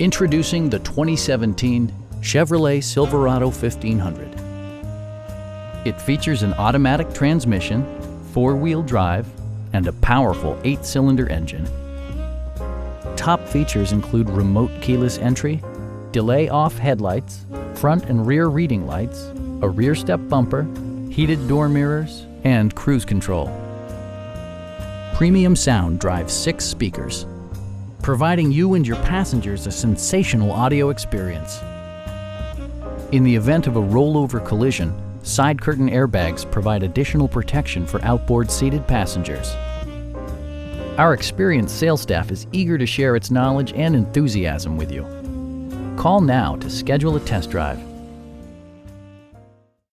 Introducing the 2017 Chevrolet Silverado 1500. It features an automatic transmission, four-wheel drive, and a powerful 8-cylinder engine. Top features include remote keyless entry, delay-off headlights, front and rear reading lights, a rear step bumper, heated door mirrors, and cruise control. Premium sound drives 6 speakers, providing you and your passengers a sensational audio experience. In the event of a rollover collision, side curtain airbags provide additional protection for outboard seated passengers. Our experienced sales staff is eager to share its knowledge and enthusiasm with you. Call now to schedule a test drive.